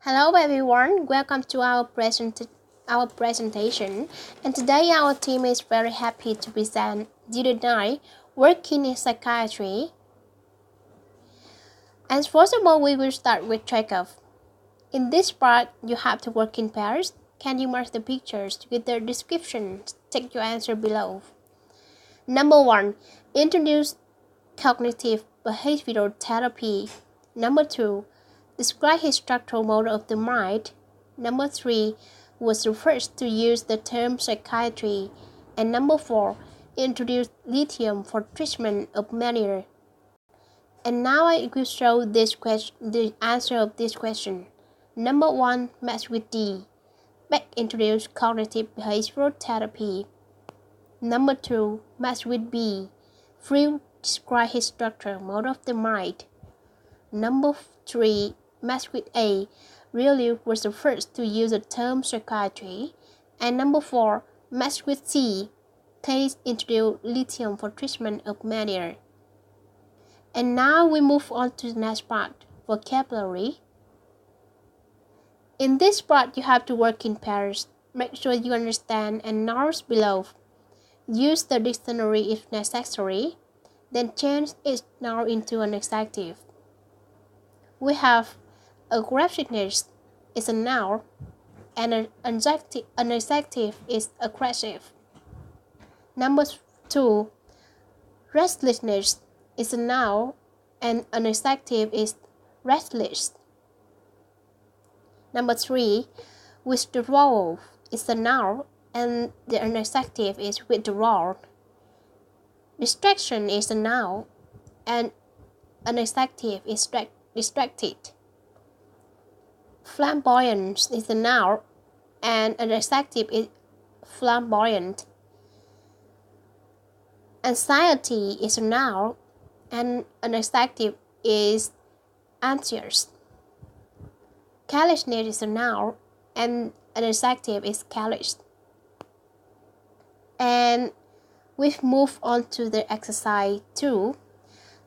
Hello everyone, welcome to our presentation. And today our team is very happy to present Student 9 working in psychiatry. And first of all, we will start with Chekhov. In this part, you have to work in pairs. Can you match the pictures with their descriptions? Take your answer below. Number 1. Introduce cognitive behavioral therapy. Number 2. Describe his structural model of the mind. Number 3. Was the first to use the term psychiatry. And number 4. Introduce lithium for treatment of mania. And now I will show the answer of this question. Number 1. Match with D. Beck introduced cognitive behavioral therapy. Number 2. Match with B. Freud described his structural model of the mind. Number 3. Match with A. Really was the first to use the term psychiatry. And number 4. Match with C. Case introduced lithium for treatment of mania. And now we move on to the next part, vocabulary. In this part, you have to work in pairs. Make sure you understand and notes below. Use the dictionary if necessary. Then change each noun into an adjective. We have aggressiveness is a noun and an adjective is aggressive. Number 2. Restlessness is a noun and an adjective is restless. Number 3. Withdrawal is a noun and the adjective is withdrawal. Distraction is a noun and an adjective is distracted. Flamboyance is a noun and an adjective is flamboyant. Anxiety is a noun and an adjective is anxious. Carelessness is a noun and an adjective is careless. And we've moved on to the exercise 2.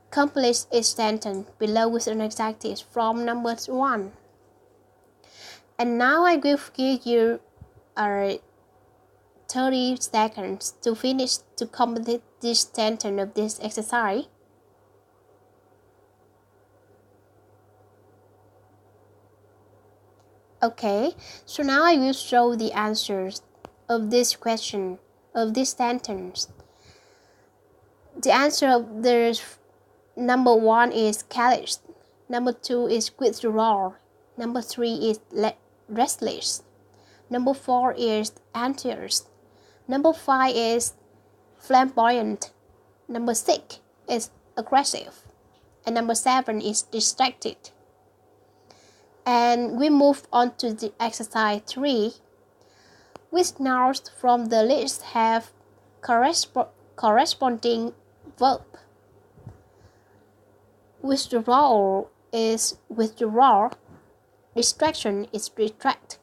Complete each sentence below with an adjective from number 1. And now I will give you 30 seconds to finish to complete this sentence of this exercise. Okay, so now I will show the answers of this question, of this sentence. The answer of the number 1 is careless. Number 2 is withdrawal. Number 3 is restless. Number 4 is anxious. Number 5 is flamboyant. Number 6 is aggressive. And number 7 is distracted. And we move on to the exercise 3. Which nouns from the list have corresponding verb? Withdrawal is withdraw. Distraction is distract.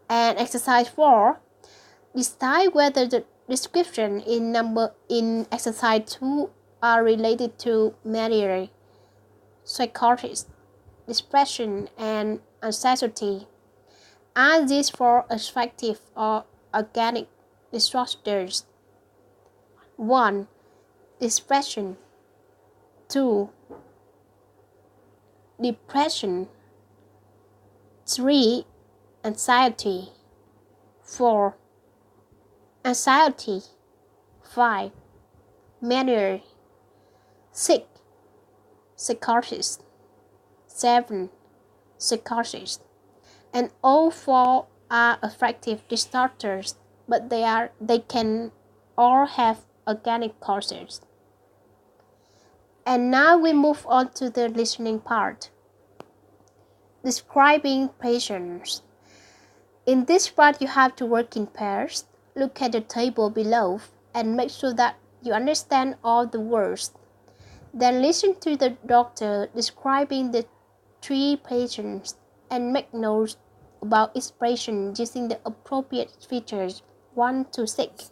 And exercise 4. Decide whether the description in exercise 2 are related to mania, psychosis, depression, and anxiety. Are these 4 affective or organic disorders? 1. Depression. 2. Depression. 3. Anxiety. 4. Anxiety. 5. Mania. 6. Psychosis. 7. Psychosis. And all 4 are affective disorders, but they can all have organic causes. And now we move on to the listening part. Describing patients. In this part, you have to work in pairs. Look at the table below and make sure that you understand all the words. Then listen to the doctor describing the 3 patients and make notes about expression using the appropriate features 1 to 6.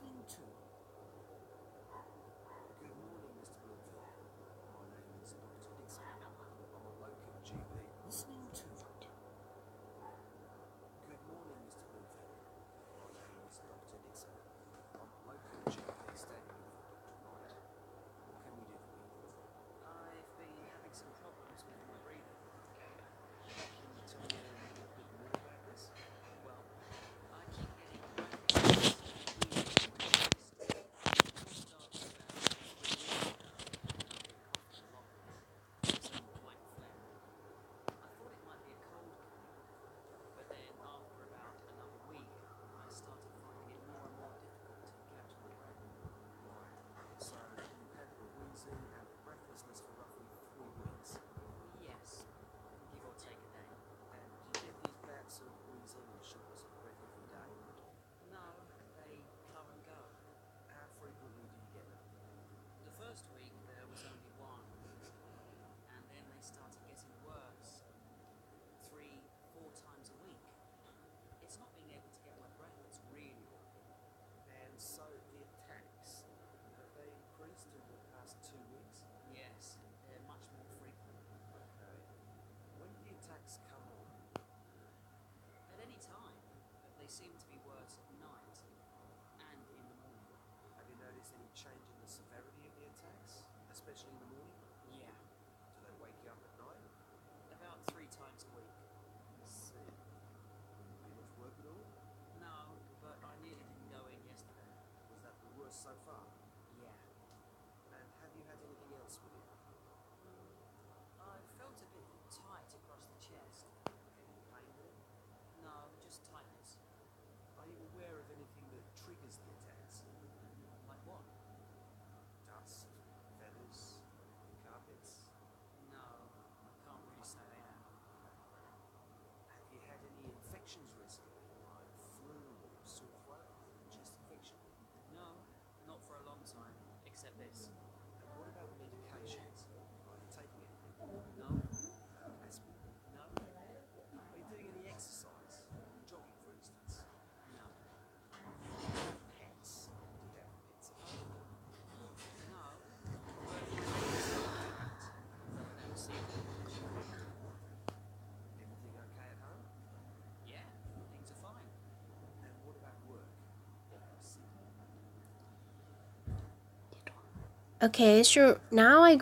Okay, so now I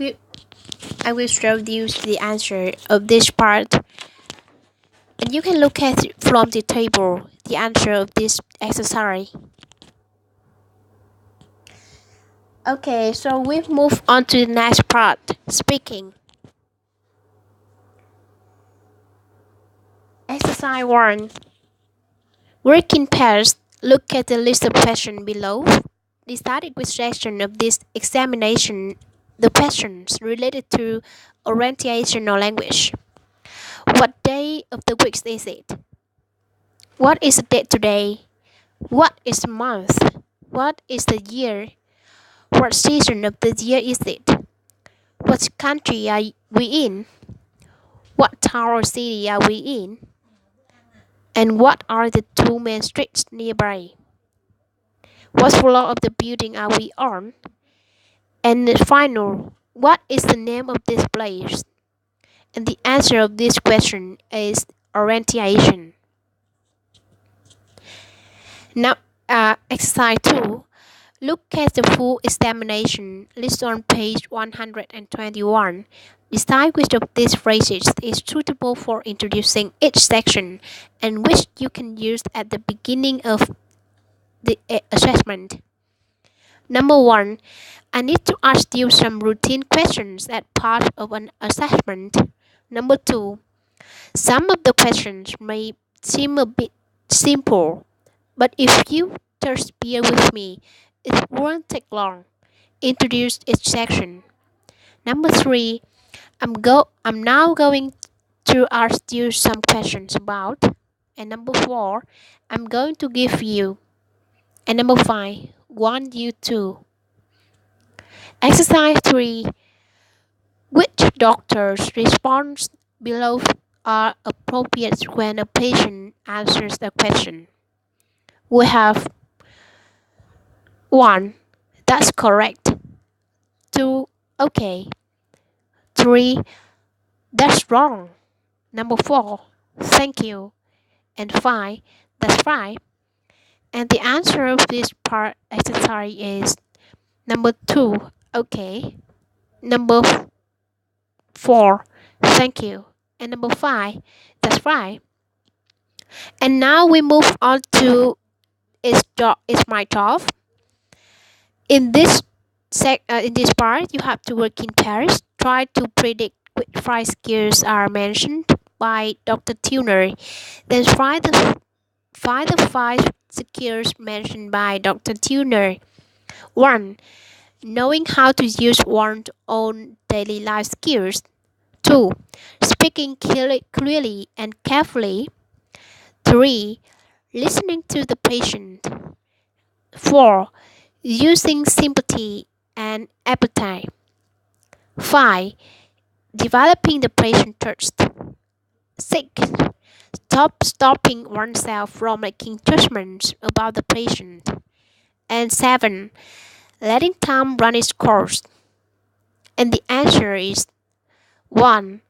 will show you the answer of this part, and you can look at from the table the answer of this exercise. Okay, so we move on to the next part, speaking. Exercise 1. Work in pairs. Look at the list of questions below. Decide which section of this examination the questions related to orientation or language. What day of the week is it? What is the date today? What is the month? What is the year? What season of the year is it? What country are we in? What town or city are we in? And what are the two main streets nearby? What floor of the building are we on? And the final, what is the name of this place? And the answer of this question is orientation. Now, exercise 2. Look at the full examination list on page 121. Decide which of these phrases is suitable for introducing each section and which you can use at the beginning of the assessment. Number 1. I need to ask you some routine questions as part of an assessment. Number 2. Some of the questions may seem a bit simple, but if you just bear with me, it won't take long. Introduce each section. Number 3. I'm now going to ask you some questions about. And number 4. I'm going to give you. And number 5. Want you to. Exercise 3. Which doctor's response below are appropriate when a patient answers the question? We have 1. That's correct. 2. Okay. 3. That's wrong. Number 4. Thank you. And 5. That's right. And the answer of this part exercise is number 2. Okay. Number 4. Thank you. And number 5. That's right. And now we move on to it's my job. In this part, you have to work in pairs. Try to predict which 5 skills are mentioned by Dr. Tuner. Then find the 5 skills mentioned by Dr. Tuner. 1. Knowing how to use one's own daily life skills. 2. Speaking clearly and carefully. 3. Listening to the patient. 4. Using sympathy and empathy. 5. Developing the patient trust. 6. Stopping oneself from making judgments about the patient. And 7. Letting time run its course. And the answer is 1.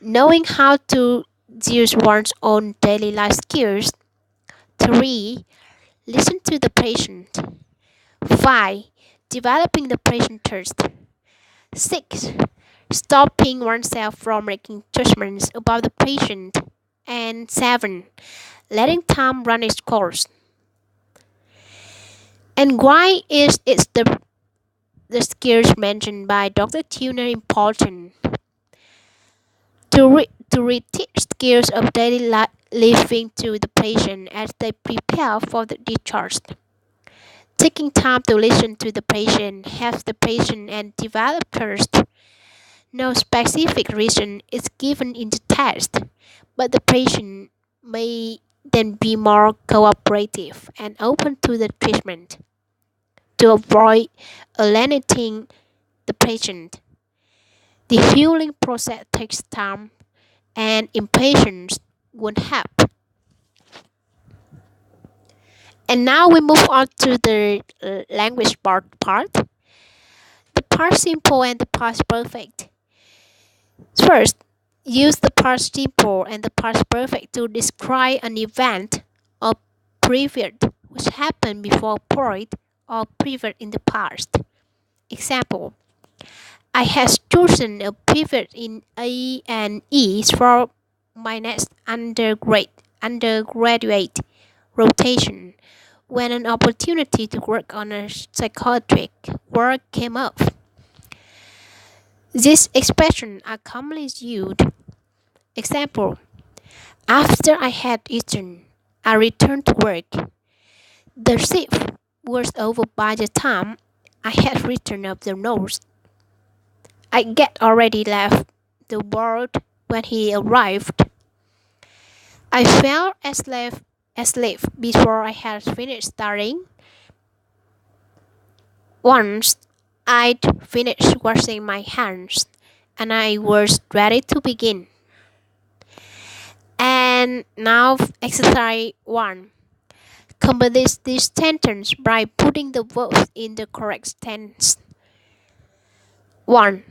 Knowing how to use one's own daily life skills. 3. Listen to the patient. 5. Developing the patient trust. 6. Stopping oneself from making judgments about the patient. And 7. Letting time run its course. And why is the skills mentioned by Dr. Tuner important? To reteach skills of daily living to the patient as they prepare for the discharge. Taking time to listen to the patient helps the patient and develop trust. No specific reason is given in the test, but the patient may then be more cooperative and open to the treatment. To avoid alienating the patient, the healing process takes time, and impatience won't help. And now we move on to the language part. The past simple and the past perfect. First, use the past simple and the past perfect to describe an event or period which happened before a point or period in the past. Example: I have chosen a pivot in A and E for my next undergraduate rotation when an opportunity to work on a psychiatric work came up. These expressions are commonly used. Example: after I had eaten, I returned to work. The shift was over by the time I had written up the notes. I get already left the world when he arrived. I fell asleep before I had finished studying. Once I'd finished washing my hands and I was ready to begin. And now exercise 1. Complete this sentence by putting the verbs in the correct tense. 1.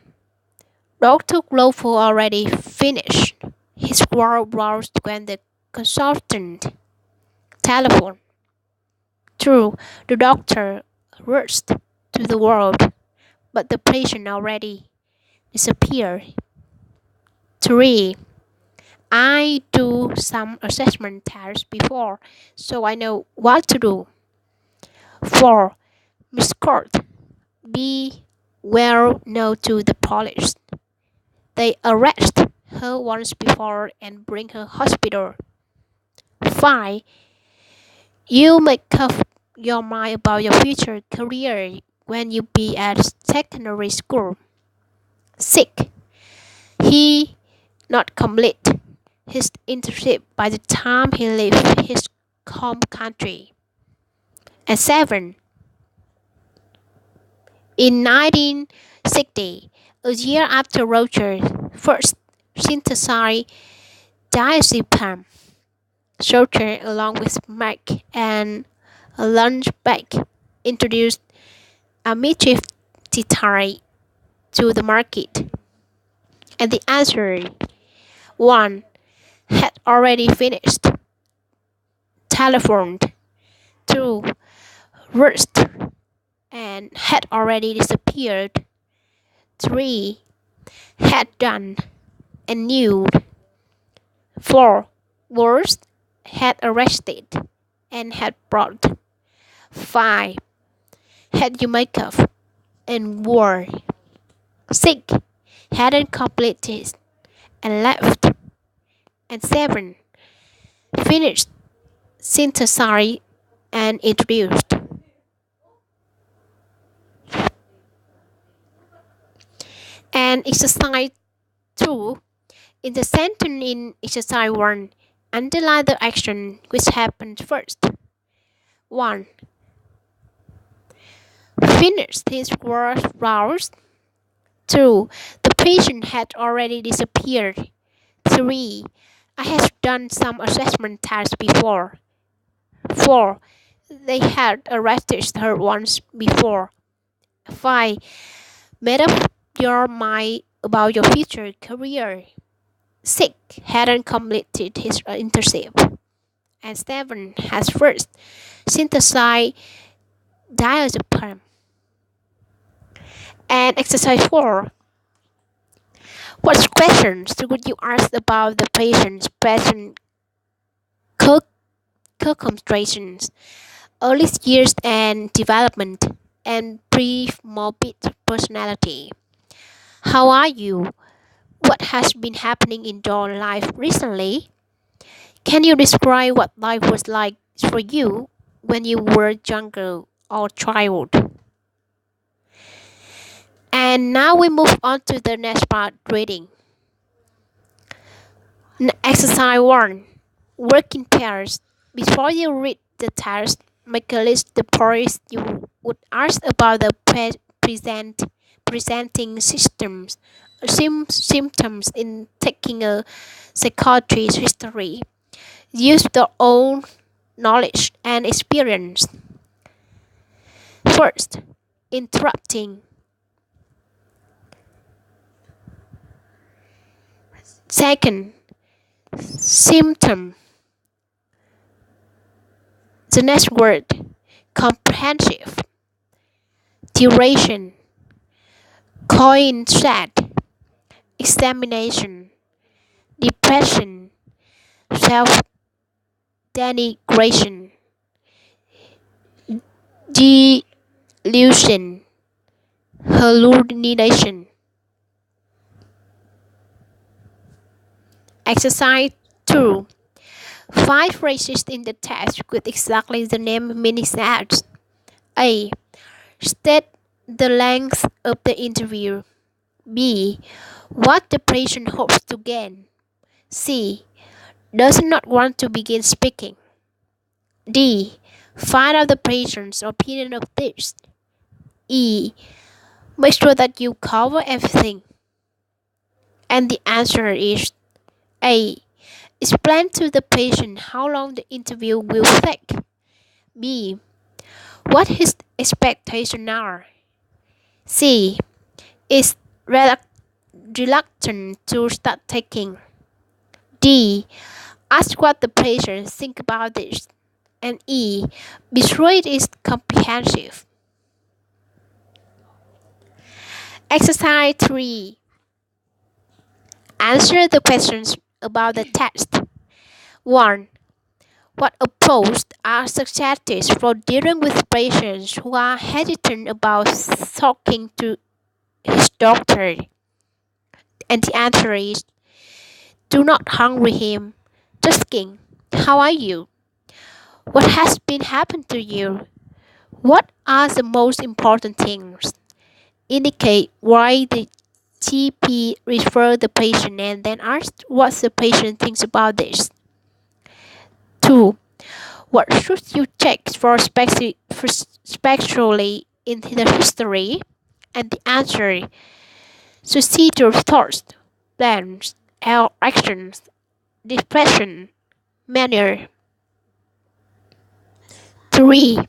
Dr. Glover already finished his work when the consultant telephoned. 2. The doctor rushed to the ward, but the patient already disappeared. 3. I do some assessment tests before, so I know what to do. 4. Miss Court, be well known to the police. They arrest her once before and bring her hospital. 5. You make up your mind about your future career when you be at secondary school. 6. He not complete his internship by the time he left his home country. And 7. In 1960, a year after Roger first synthesized diazepam, Socher, along with Mac and Lundbeck, introduced amitriptyline to the market. And the answer: 1. Had already finished, telephoned. 2. Rushed and had already disappeared. 3. Had done and knew. 4. Was had arrested and had brought. 5. Had you makeup and wore. 6. Hadn't completed and left. And 7. Finished, synthesized, and introduced. And exercise 2. In the sentence in exercise 1, underline the action which happened first. 1. Finished his work roused. 2. The patient had already disappeared. 3. I have done some assessment tests before. 4. They had arrested her once before. 5. Made up your mind about your future career. 6. Hadn't completed his internship. And 7. Has first synthesized diazepam. And exercise 4. What questions would you ask about the patient's present circumstances, early years and development, and pre-morbid personality? How are you? What has been happening in your life recently? Can you describe what life was like for you when you were younger or child? And now we move on to the next part, reading. Exercise 1. Work in pairs. Before you read the text, make a list of the points you would ask about the presenting symptoms in taking a psychiatrist's history. Use your own knowledge and experience. First, interrupting. Second, symptom. The next word, comprehensive. Duration. Coin sad, examination, depression, self denigration, delusion, hallucination. Exercise 2. Five phrases in the text with exactly the name meaning as. A. State the length of the interview. B. What the patient hopes to gain. C. Does not want to begin speaking. D. Find out the patient's opinion of this. E. Make sure that you cover everything. And the answer is A. Explain to the patient how long the interview will take. B. What his expectations are. C. Is reluctant to start taking. D. Ask what the patient think about this. And E. Be sure it is comprehensive. Exercise 3. Answer the questions about the text. 1. What approaches are suggested for dealing with patients who are hesitant about talking to his doctor? And the answer is, do not hurry him. Just asking, how are you? What has been happened to you? What are the most important things? Indicate why the GP referred the patient and then ask what the patient thinks about this. 2. What should you check for especially in the history? And the answer, suicidal thoughts, plans, or actions, depression, manner. 3.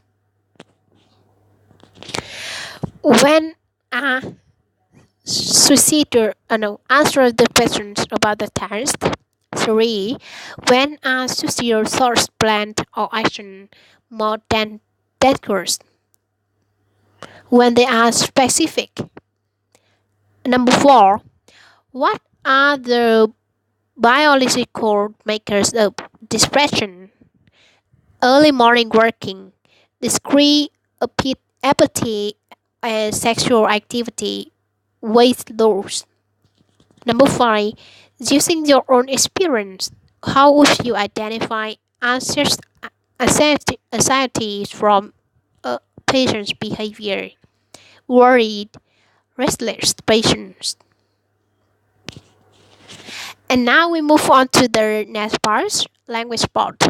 When a answer the questions about the test. 3. When a suicidal thoughts, plan, or action more than dangerous. When they are specific. 4. What are the biological makers of depression? Early morning working, discrete apathy and sexual activity, weight loss. 5. Using your own experience, how would you identify anxieties from a patient's behavior? Worried, restless patients. And now we move on to the next part, language part.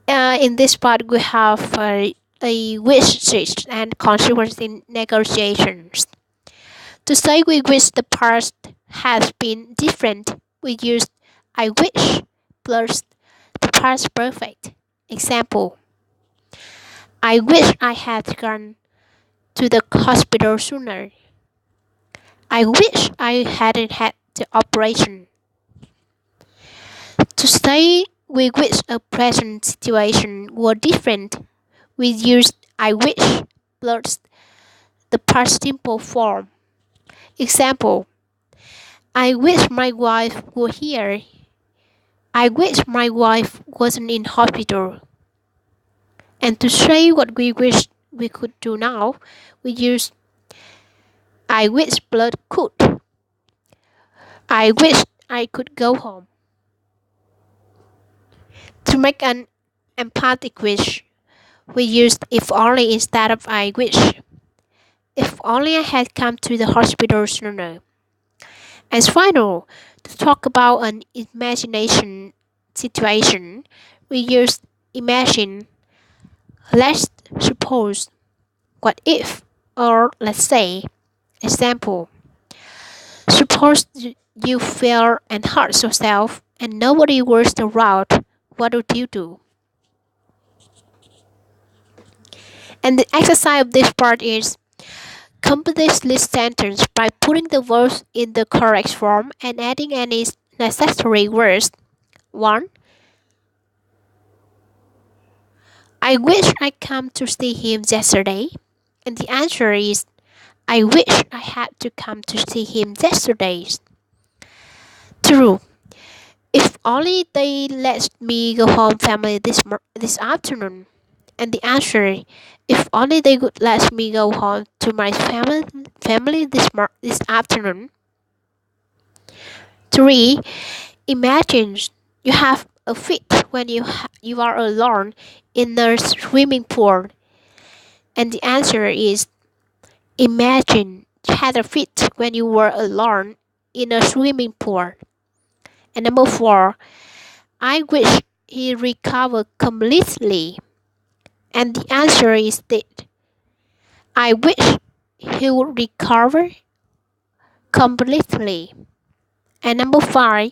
In this part, we have a wishes and consequences in negotiations. To say we wish the past has been different, we use I wish plus the past perfect. Example, I wish I had gone to the hospital sooner. I wish I hadn't had the operation. To say we wish a present situation were different, we use I wish plus the past simple form. Example, I wish my wife were here. I wish my wife wasn't in hospital. And to say what we wish we could do now, we use I wish blood could. I wish I could go home. To make an emphatic wish, we use if only instead of I wish. If only I had come to the hospital sooner. As final, to talk about an imagination situation, we use imagine, let's suppose, what if, or let's say. Example, suppose you fell and hurt yourself and nobody was around, what would you do? And the exercise of this part is complete this sentence by putting the words in the correct form and adding any necessary words. 1. I wish I come to see him yesterday. And the answer is I wish I had to come to see him yesterday. True. If only they let me go home family this afternoon. And the answer, if only they would let me go home to my family this afternoon. 3. Imagine you have a fit when you are alone in a swimming pool. And the answer is, imagine you had a fit when you were alone in a swimming pool. And number 4, I wish he recovered completely. And the answer is that I wish he would recover completely. And number 5,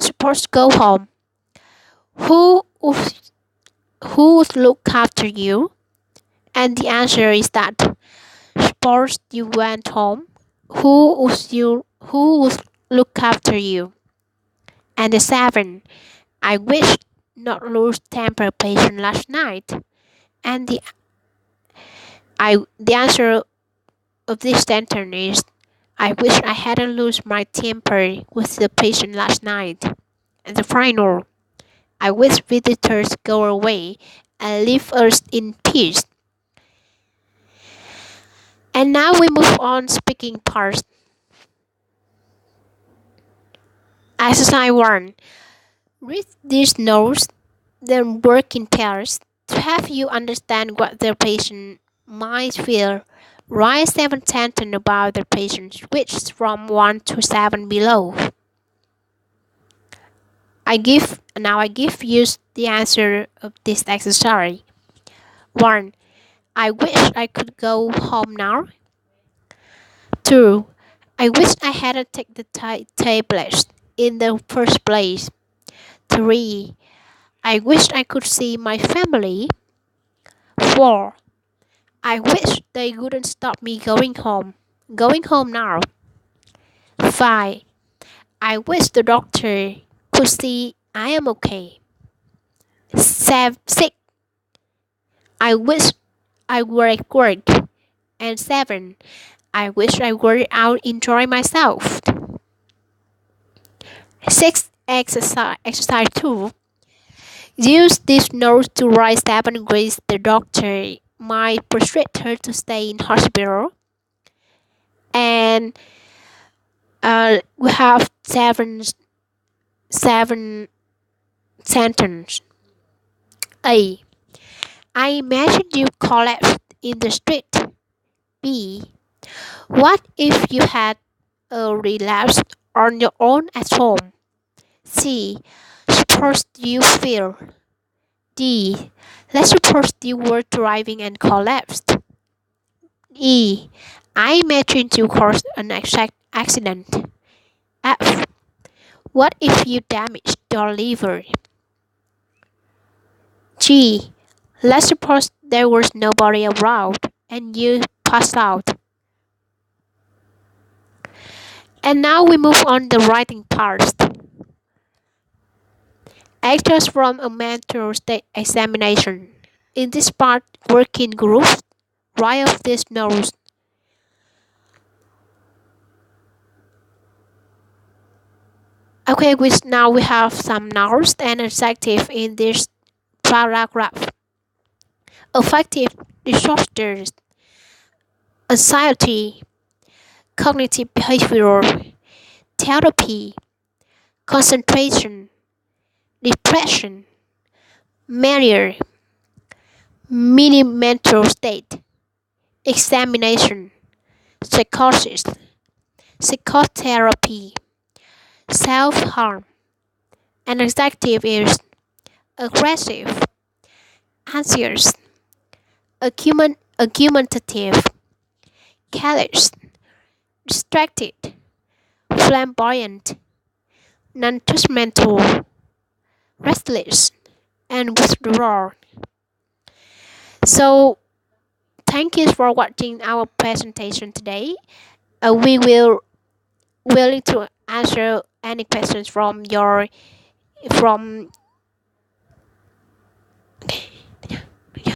suppose go home. Who would, who would look after you? And the answer is that suppose you went home. Who would look after you? And the 7, I wish not lose temper patient last night. And the answer of this sentence is, I wish I hadn't lost my temper with the patient last night. And the final, I wish visitors go away and leave us in peace. And now we move on speaking parts. Exercise 1. Read these notes, then work in pairs to help you understand what the patient might feel. Write 7 sentences about the patient, switch from 1 to 7 below. I give you the answer of this exercise. 1. I wish I could go home now. 2. I wish I hadn't taken the tablets in the first place. 3. I wish I could see my family. 4. I wish they wouldn't stop me going home. Going home now. 5. I wish the doctor could see I am okay. 6. I wish I were at work. And 7. I wish I were out enjoying myself. 6. Exercise 2. Use these notes to write 7 ways the doctor might persuade her to stay in hospital. And we have seven sentences. A. I imagine you collapsed in the street. B. What if you had a relapse on your own at home? C. Suppose you fell. D. Let's suppose you were driving and collapsed. E. I imagine you caused an accident. F. What if you damaged your liver? G. Let's suppose there was nobody around and you passed out. And now we move on the writing part. Actors from a mental state examination. In this part, work in groups. Write off these notes. Okay, now we have some nouns and adjectives in this paragraph. Affective disorders, anxiety, cognitive behavioral, therapy, concentration, depression, mania, mini mental state, examination, psychosis, psychotherapy, self-harm. An adjective is aggressive, anxious, argumentative, careless, distracted, flamboyant, non-judgmental, restless, and withdrawn. So, thank you for watching our presentation today. We will willing to answer any questions from